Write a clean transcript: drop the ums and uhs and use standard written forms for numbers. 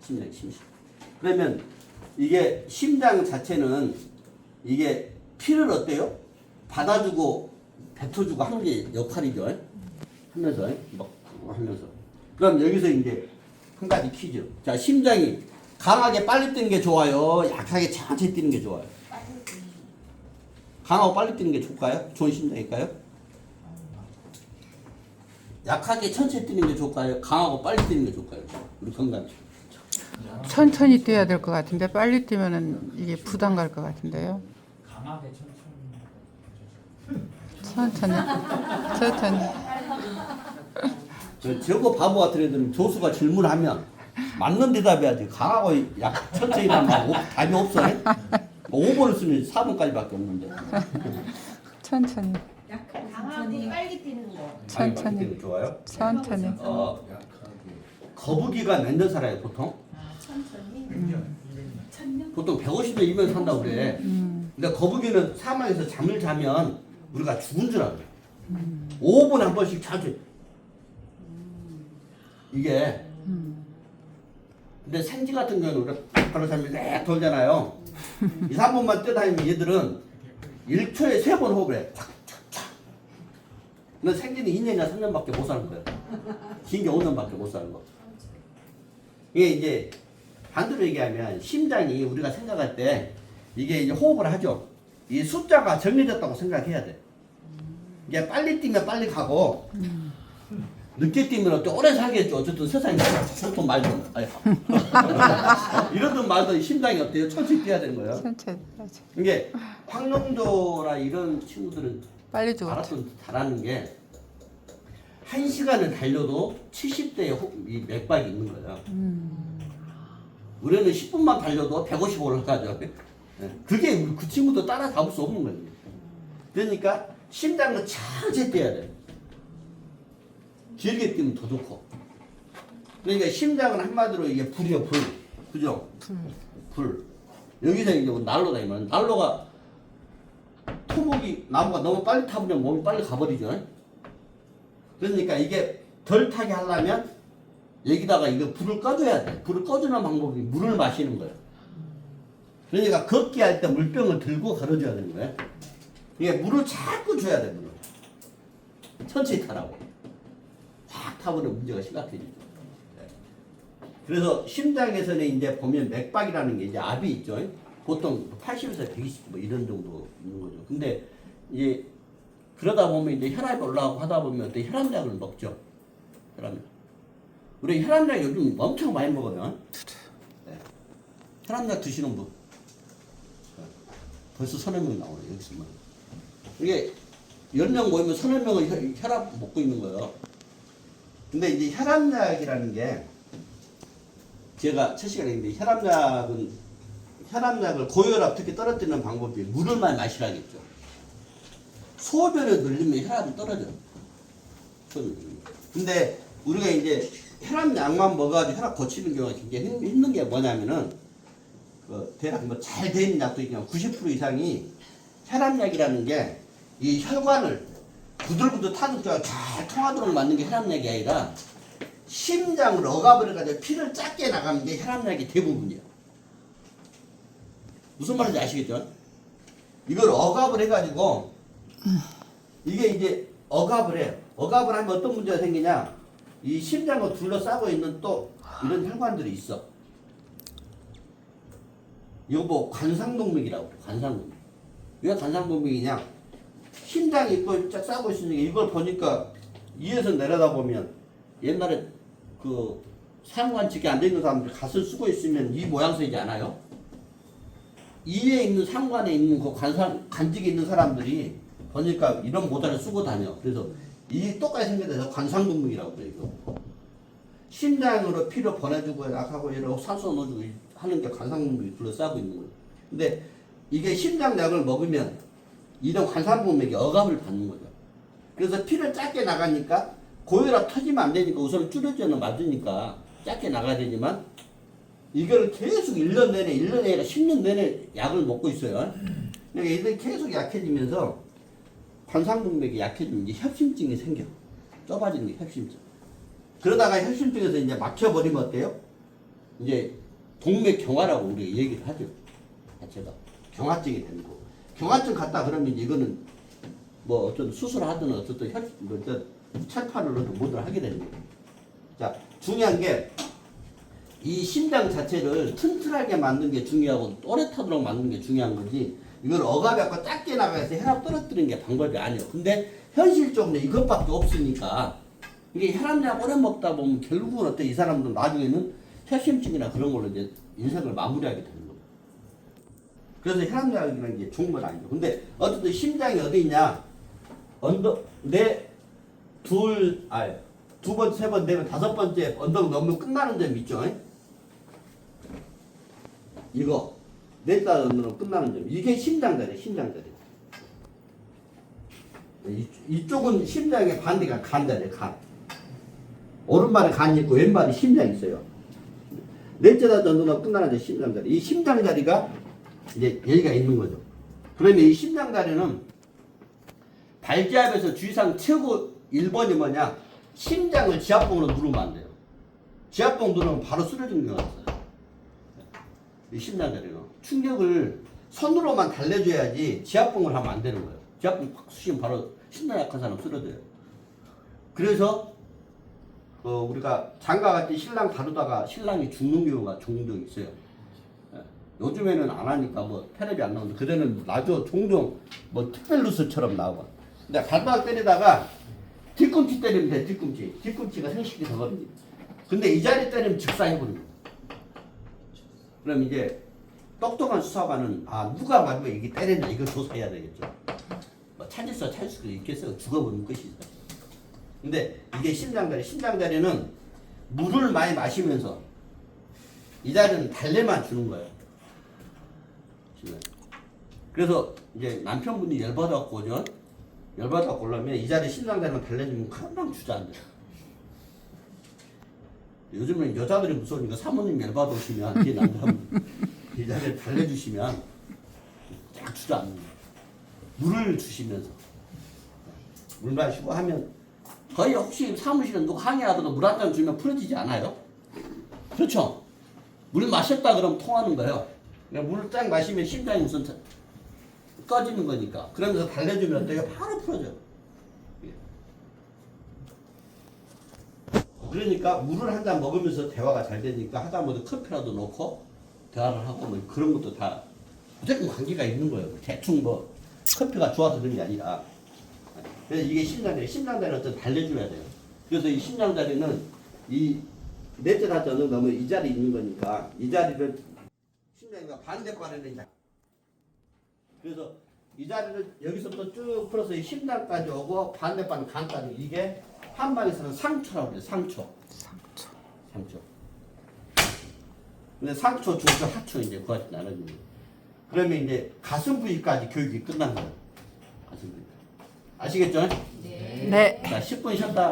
심장 심심. 그러면 이게 심장 자체는 이게 피를 어때요? 받아주고 뱉어주고 하는 게 역할이죠. 하면서 막 하면서. 그럼 여기서 이제 한 가지 퀴즈. 자, 심장이 강하게 빨리 뛰는 게 좋아요? 약하게 천천히 뛰는 게 좋아요? 강하고 빨리 뛰는 게 좋을까요? 좋은 심장일까요? 약하게 천천히 뛰는 게 좋을까요? 강하고 빨리 뛰는 게 좋을까요? 우리 건강. 천천히 뛰어야 될 것 같은데 빨리 뛰면은 이게 부담 갈 것 같은데요. 강하게 천천히. 천천히. 저거 바보 같은 애들은 교수가 질문하면 맞는 대답해야지. 강하고 약 천천히 하면 답이 없어. 5번을 쓰면 4번까지밖에 없는데. 천천히. 강하고 빨리 뛰는 거. 천천히. 좋아요. 천천히. 거북이가 몇 년 살아요 보통? 천천히. 천년. 보통 150년 이면 산다고 그래. 근데 거북이는 사막에서 잠을 자면 우리가 죽은 줄 알아요. 5분에 한 번씩 자주. 이게. 근데 생쥐 같은 경우는 우리가 바로 잠이 내 돌잖아요. 2, 3분만 뛰어다니면 얘들은 1초에 3번 호흡을 해. 착착착. 근데 생쥐는 2년이나 3년밖에 못 사는 거예요. 긴 게 5년밖에 못 사는 거. 이게 이제 반대로 얘기하면 심장이 우리가 생각할 때 이게 이제 호흡을 하죠. 이 숫자가 정해졌다고 생각해야 돼. 이게 빨리 뛰면 빨리 가고 늦게 뛰면 또 오래 살겠죠. 어쨌든 세상에 보통 말든 이러든 말든 심장이 어때요? 천천히 뛰어야 되는 거예요. 천천히. 이게 황룡조나 이런 친구들은 빨리 죽었죠. 알았던 잘하는 게 1시간을 달려도 70대의 이 맥박이 있는 거예요. 우리는 10분만 달려도 150 올라가죠. 그게 그 친구도 따라잡을 수 없는 거예요. 그러니까 심장은 천천히 뛰어야 돼요. 길게 뛰면 더 좋고. 그러니까 심장은 한마디로 이게 불이요, 불. 그죠? 불. 여기서 이제 난로다, 이면 난로가 토목이, 나무가 너무 빨리 타버리면 몸이 빨리 가버리죠. 그러니까 이게 덜 타게 하려면 여기다가 이거 불을 꺼줘야 돼. 불을 꺼주는 방법이 물을 마시는 거예요. 그러니까 걷기 할 때 물병을 들고 걸어줘야 되는 거예요. 이게 물을 자꾸 줘야 돼, 물을. 천천히 타라고. 확 타버리면 문제가 심각해지죠. 그래서 심장에서는 이제 보면 맥박이라는 게 이제 압이 있죠. 보통 80에서 120 뭐 이런 정도 있는 거죠. 근데 이제 그러다 보면 이제 혈압이 올라가고 하다 보면 또 혈압약을 먹죠. 혈압약. 우리 혈압약 요즘 엄청 많이 먹어요. 네. 혈압약 드시는 분. 벌써 3~4명 나오네, 여기서만. 이게 10명 모이면 3~4명은 혈압 먹고 있는 거예요. 근데 이제 혈압약이라는 게 제가 첫 시간에 했는데 혈압약을 고혈압 특히 떨어뜨리는 방법이 물을 많이 마시라겠죠. 소변을 늘리면 혈압이 떨어져요. 근데 우리가 이제 혈압약만 먹어가지고 혈압 고치는 경우가 굉장히 힘든 게 뭐냐면은 대략 뭐 잘 돼 있는 약도 있지만 90% 이상이 혈압약이라는 게 이 혈관을 부들부들 타는 잘 통하도록 만든 게 혈압약이 아니라 심장을 억압을 해가지고 피를 작게 나가는 게 혈압약이 대부분이에요. 무슨 말인지 아시겠죠? 이걸 억압을 해가지고 이게 이제 억압을 해요. 억압을 하면 어떤 문제가 생기냐? 이 심장을 둘러싸고 있는 또 이런 혈관들이 있어. 이거 뭐 관상동맥이라고 그래. 관상동맥. 왜 관상동맥이냐? 심장이 또 쫙 싸고 있으니까 이걸 보니까 위에서 내려다보면 옛날에 그 상관측이 안 돼 있는 사람들 갓을 쓰고 있으면 이 모양새이지 않아요? 이에 있는 상관에 있는 그 관직에 있는 사람들이 보니까 이런 모자를 쓰고 다녀. 그래서 이 똑같이 생겨서 관상동맥이라고 그래, 이거. 심장으로 피를 보내주고 약하고 이러고 산소 넣어주고 하는 게 관상동맥이 둘러싸고 있는 거예요. 근데 이게 심장약을 먹으면 이런 관상동맥이 억압을 받는 거죠. 그래서 피를 작게 나가니까 고혈압 터지면 안 되니까 우선 줄여주는 맞으니까 작게 나가야 되지만 이걸 계속 1년 내내 1년 내내 10년 내내 약을 먹고 있어요. 그러니까 이들이 계속 약해지면서 관상동맥이 약해지면 이제 협심증이 생겨. 좁아지는 게 협심증. 그러다가 협심증에서 이제 막혀버리면 어때요? 이제 동맥경화라고 우리가 얘기를 하죠. 자체가 경화증이 되는 거. 경화증 같다 그러면 이거는 뭐 어떤 수술을 하든 어쨌든 철판을 넣든 뭐든 하게 되는 거예요. 자, 중요한 게 이 심장 자체를 튼튼하게 만드는 게 중요하고 또렷하도록 만드는 게 중요한 거지. 이걸 억압해갖고 작게 나가서 혈압 떨어뜨리는 게 방법이 아니에요. 근데 현실적으로 이것밖에 없으니까 이게 혈압약 오래 먹다 보면 결국은 어때 이 사람들은 나중에는 혈심증이나 그런 걸로 이제 인생을 마무리하게 되는 거예요. 그래서 혈압약이라는 게 좋은 건 아니죠. 근데 어쨌든 심장이 어디 있냐? 두 번, 세 번, 네 번, 다섯 번째 언덕 넘으면 끝나는 점이 있죠. 이거 넷다 언덕으로 끝나는 점. 이게 심장자리, 심장자리. 이쪽은 심장의 반대가 간자리에요, 간. 오른발에 간이 있고 왼발에 심장이 있어요. 넷째 다 언덕으로 끝나는 점 심장자리. 이 심장자리가 이제 여기가 있는 거죠. 그러면 이 심장자리는 발기압에서 주의사항 최고 1번이 뭐냐? 심장을 지압봉으로 누르면 안 돼요. 지압봉 누르면 바로 쓰러지는 경우가 있어요. 이 심장자리는 충격을 손으로만 달래줘야지 지압봉을 하면 안 되는 거예요. 지압봉 팍 쑤시면 바로 심장 약한 사람 쓰러져요. 그래서 우리가 장가갈 때 신랑 다루다가 신랑이 죽는 경우가 종종 있어요. 요즘에는 안 하니까 뭐 텔레비 안 나오는데 그때는 라디오 종종 뭐 특별뉴스처럼 나오고. 근데 발바닥 때리다가 뒤꿈치 때리면 돼. 뒤꿈치가 생식기 되거든요. 근데 이 자리 때리면 즉사해버립니다. 그럼 이제 똑똑한 수사관은 누가 맞으면 이게 때렸냐 이거 조사해야 되겠죠. 뭐 찾을 수도 있겠어요. 죽어버리는 것이죠. 근데 이게 심장자리는 물을 많이 마시면서 이 자리는 달래만 주는 거예요. 그래서 이제 남편분이 열받아갖고 오죠. 열받아갖고 오려면 이 자리 심장자리만 달래주면 금방 주저앉아요. 요즘은 여자들이 무서우니까 사모님 열받아오시면 뒤에 남자분 이 자리를 달래주시면 쫙 주저앉는 거예요. 물을 주시면서 물 마시고 하면 거의 혹시 사무실에 누가 항의하다가 물 한 잔 주면 풀어지지 않아요? 그렇죠? 물 마셨다 그러면 통하는 거예요. 물을 딱 마시면 심장이 우선 꺼지는 거니까. 그러면서 달래주면 어때요? 바로 풀어져요. 그러니까 물을 한 잔 먹으면서 대화가 잘 되니까 하다못해 커피라도 놓고 대화를 하고 뭐 그런 것도 다 무조건 관계가 있는 거예요. 대충 뭐 커피가 좋아서 그런 게 아니라. 그래서 이게 심장자리는 어떤 달래줘야 돼요. 그래서 이 심장자리는 이 넷째 다째 어느 넘으면 이 자리에 있는 거니까 이 자리를 심장과 반대발에는 이제 그래서 이 자리를 여기서부터 쭉 풀어서 이 심장까지 오고 반대발은 간까지 이게 한방에서는 상초라고 그래요. 상초. 근데 상초, 중초, 하초 이제 그것이 나눠집니다. 그러면 이제 가슴 부위까지 교육이 끝난 거예요. 가슴 부위. 아시겠죠? 네. 네. 자, 10분 쉬었다.